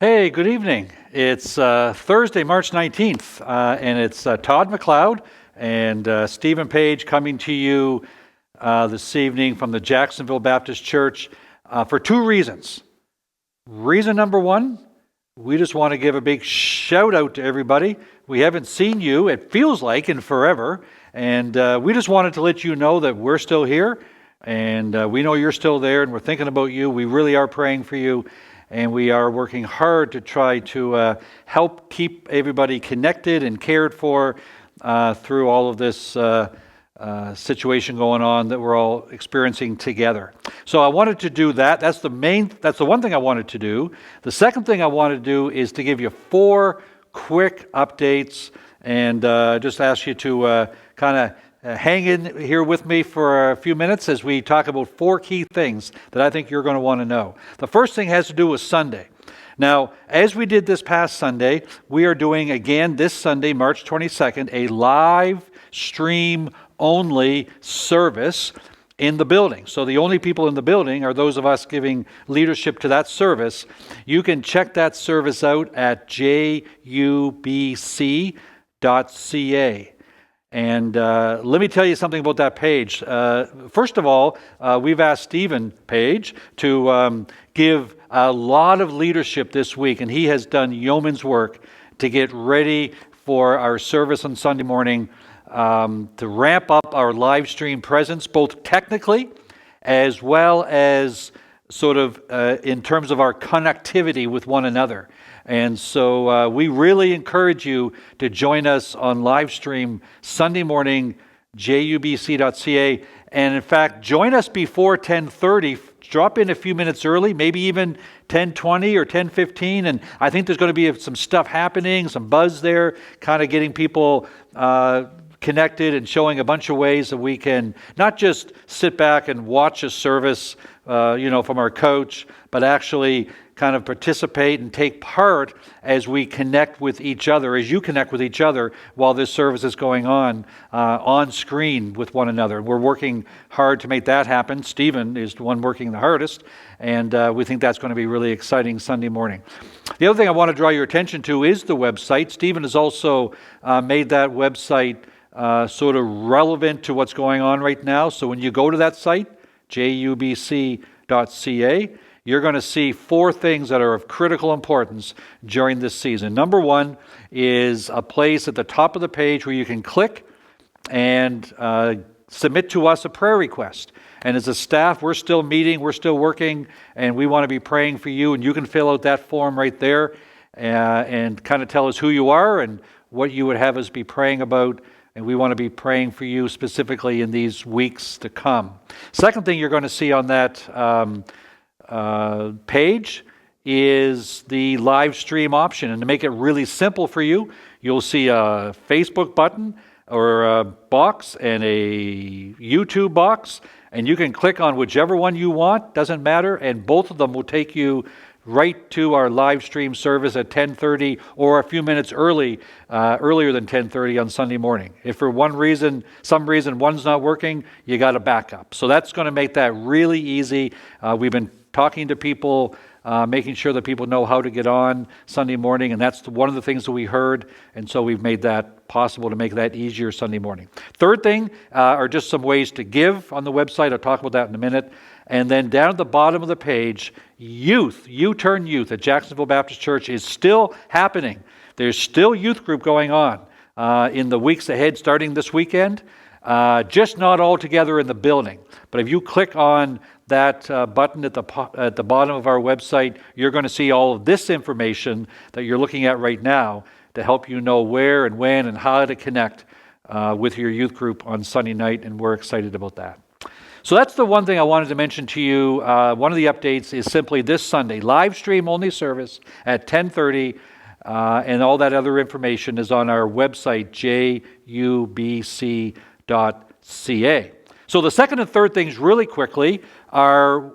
Hey, good evening. It's Thursday, March 19th, and it's Todd McLeod and Stephen Page coming to you this evening from the Jacksonville Baptist Church for two reasons. Reason number one, we just want to give a big shout out to everybody. We haven't seen you, it feels like, in forever, and we just wanted to let you know that we're still here, and we know you're still there, and we're thinking about you. We really are praying for you. And we are working hard to try to help keep everybody connected and cared for through all of this situation going on that we're all experiencing together. So I wanted to do that. That's the one thing I wanted to do. The second thing I wanted to do is to give you 4 quick updates and just ask you to kind of hang in here with me for a few minutes as we talk about 4 key things that I think you're going to want to know. The first thing has to do with Sunday. Now, as we did this past Sunday, we are doing again this Sunday, March 22nd, a live stream only service in the building. So the only people in the building are those of us giving leadership to that service. You can check that service out at jubc.ca. And let me tell you something about that page. First of all, we've asked Stephen Page to give a lot of leadership this week, and he has done yeoman's work to get ready for our service on Sunday morning, to ramp up our live stream presence, both technically as well as sort of in terms of our connectivity with one another. And so we really encourage you to join us on live stream Sunday morning, jubc.ca. And in fact, join us before 10:30. Drop in a few minutes early, maybe even 10:20 or 10:15. And I think there's going to be some stuff happening, some buzz there, kind of getting people connected and showing a bunch of ways that we can not just sit back and watch a service, from our coach, but actually kind of participate and take part as we connect with each other, as you connect with each other while this service is going on screen with one another. We're working hard to make that happen. Stephen is the one working the hardest, and we think that's going to be really exciting Sunday morning. The other thing I want to draw your attention to is the website. Stephen has also made that website sort of relevant to what's going on right now. So when you go to that site, jubc.ca, you're going to see 4 things that are of critical importance during this season. Number 1 is a place at the top of the page where you can click and submit to us a prayer request. And as a staff, we're still meeting, we're still working, and we want to be praying for you. And you can fill out that form right there and kind of tell us who you are and what you would have us be praying about. And we want to be praying for you specifically in these weeks to come. Second thing you're going to see on that page is the live stream option. And to make it really simple for you, you'll see a Facebook button or a box and a YouTube box, and you can click on whichever one you want, doesn't matter, and both of them will take you right to our live stream service at 10:30 or a few minutes earlier than 10:30 on Sunday morning. If for some reason one's not working, you got a backup. So that's going to make that really easy. We've been talking to people, making sure that people know how to get on Sunday morning, and that's one of the things that we heard, and so we've made that possible to make that easier Sunday morning. Third thing are just some ways to give on the website. I'll talk about that in a minute. And then down at the bottom of the page, U-Turn Youth at Jacksonville Baptist Church is still happening. There's still youth group going on in the weeks ahead, starting this weekend, just not all together in the building. But if you click on that button at the bottom of our website, you're going to see all of this information that you're looking at right now to help you know where and when and how to connect with your youth group on Sunday night, and we're excited about that. So that's the one thing I wanted to mention to you. One of the updates is simply this Sunday, live stream only service at 10:30, and all that other information is on our website, jubc.ca. So the second and third things really quickly are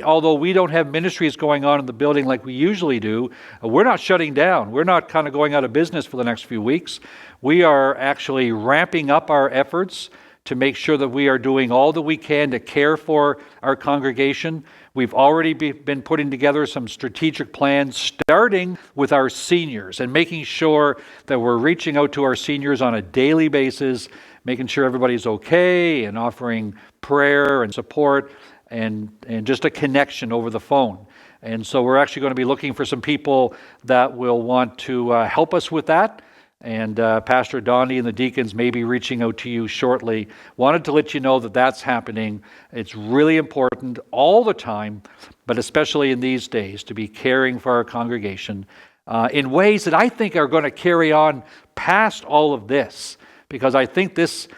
although we don't have ministries going on in the building like we usually do, we're not shutting down. We're not kind of going out of business for the next few weeks. We are actually ramping up our efforts to make sure that we are doing all that we can to care for our congregation. We've already been putting together some strategic plans, starting with our seniors and making sure that we're reaching out to our seniors on a daily basis, making sure everybody's okay and offering prayer and support and just a connection over the phone. And so we're actually going to be looking for some people that will want to help us with that. And Pastor Donnie and the deacons may be reaching out to you shortly. Wanted to let you know that that's happening. It's really important all the time, but especially in these days, to be caring for our congregation in ways that I think are going to carry on past all of this. Because I think this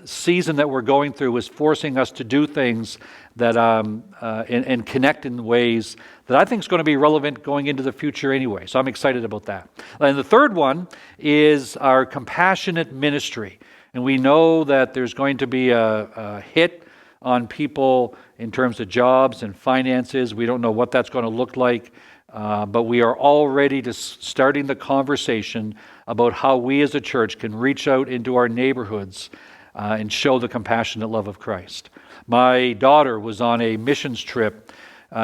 season that we're going through is forcing us to do things that and connect in ways that I think is going to be relevant going into the future anyway. So I'm excited about that. And the third one is our compassionate ministry. And we know that there's going to be a hit on people in terms of jobs and finances. We don't know what that's going to look like. But we are already starting the conversation about how we as a church can reach out into our neighborhoods and show the compassionate love of Christ. My daughter was on a missions trip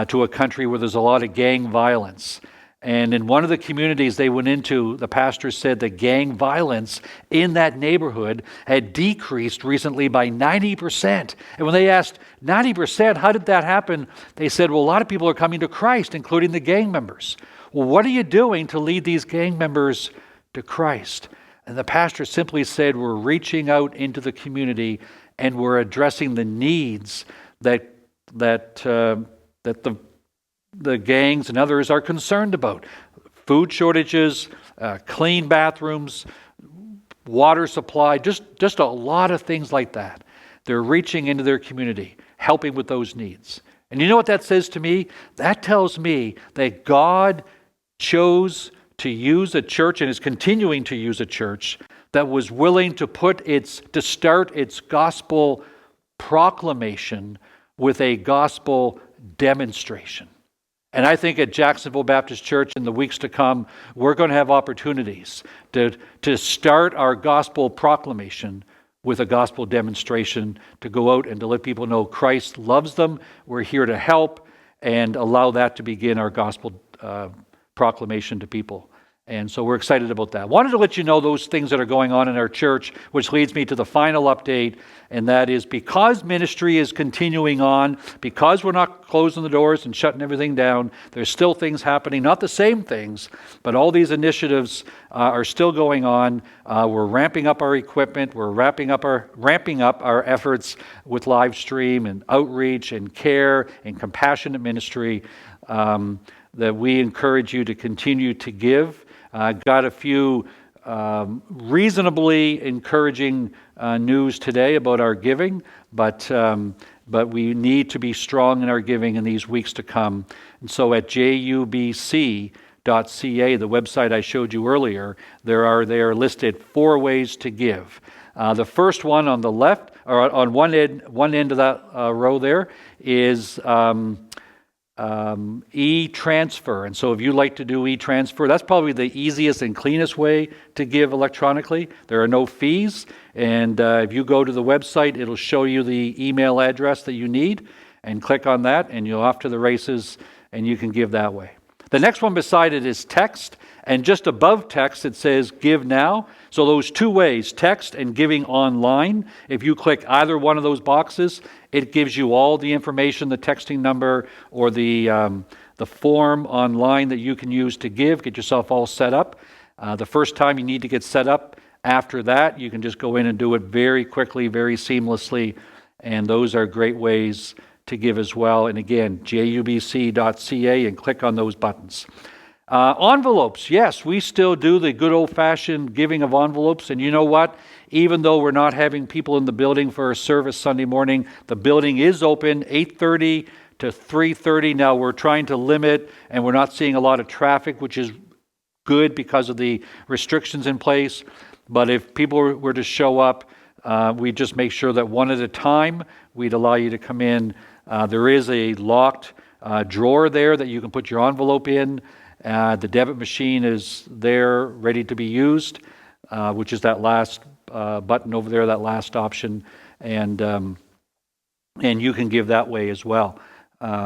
to a country where there's a lot of gang violence. And in one of the communities they went into, the pastor said that gang violence in that neighborhood had decreased recently by 90%. And when they asked, 90%, how did that happen? They said, well, a lot of people are coming to Christ, including the gang members. Well, what are you doing to lead these gang members to Christ? And the pastor simply said, we're reaching out into the community and we're addressing the needs that the gangs and others are concerned about. Food shortages, clean bathrooms, water supply, just a lot of things like that. They're reaching into their community, helping with those needs. And you know what that says to me? That tells me that God chose to use a church and is continuing to use a church that was willing to start its gospel proclamation with a gospel demonstration. And I think at Jacksonville Baptist Church in the weeks to come, we're going to have opportunities to start our gospel proclamation with a gospel demonstration, to go out and to let people know Christ loves them. We're here to help and allow that to begin our gospel proclamation to people. And so we're excited about that. Wanted to let you know those things that are going on in our church, which leads me to the final update, and that is because ministry is continuing on, because we're not closing the doors and shutting everything down, there's still things happening, not the same things, but all these initiatives are still going on. We're ramping up our equipment, we're ramping up our efforts with live stream and outreach and care and compassionate ministry that we encourage you to continue to give. Got a few reasonably encouraging news today about our giving, but we need to be strong in our giving in these weeks to come. And so at jubc.ca, the website I showed you earlier, they are listed 4 ways to give. The first one on the left, or on one end of that row there, is e-transfer. And so if you like to do e-transfer, that's probably the easiest and cleanest way to give electronically. There are no fees. And if you go to the website, it'll show you the email address that you need, and click on that and you're off to the races and you can give that way. The next one beside it is text, and just above text it says give now. So those 2 ways, text and giving online, if you click either one of those boxes, it gives you all the information, the texting number or the form online that you can use to give. Get yourself all set up. The first time you need to get set up. After that, you can just go in and do it very quickly, very seamlessly, and those are great ways to give as well. And again, jubc.ca, and click on those buttons. Envelopes, yes, we still do the good old-fashioned giving of envelopes. And you know what? Even though we're not having people in the building for a service Sunday morning, the building is open 8:30 to 3:30. Now we're trying to limit, and we're not seeing a lot of traffic, which is good because of the restrictions in place. But if people were to show up, we just make sure that one at a time, we'd allow you to come in. There is a locked drawer there that you can put your envelope in. The debit machine is there ready to be used, which is that last button over there, that last option, and you can give that way as well.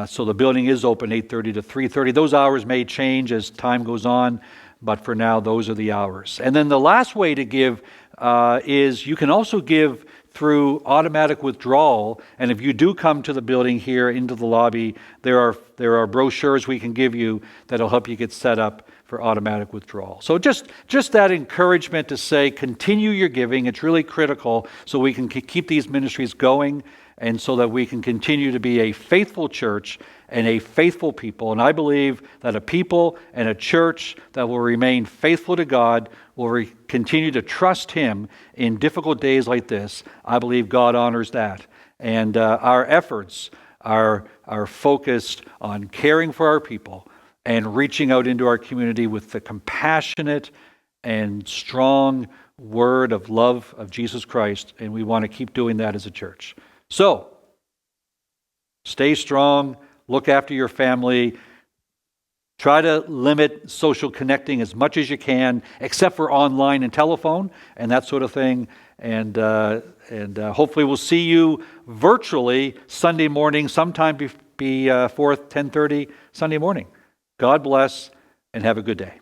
So the building is open 8:30 to 3:30. Those hours may change as time goes on, but for now, those are the hours. And then the last way to give is you can also give through automatic withdrawal. And if you do come to the building here into the lobby, there are brochures we can give you that'll help you get set up for automatic withdrawal. So just that encouragement to say, continue your giving. It's really critical so we can keep these ministries going and so that we can continue to be a faithful church and a faithful people. And I believe that a people and a church that will remain faithful to God will continue to trust Him in difficult days like this. I believe God honors that. And our efforts are focused on caring for our people and reaching out into our community with the compassionate and strong word of love of Jesus Christ. And we want to keep doing that as a church. So, stay strong, look after your family, try to limit social connecting as much as you can, except for online and telephone and that sort of thing. And hopefully we'll see you virtually Sunday morning, sometime before 10:30 Sunday morning. God bless and have a good day.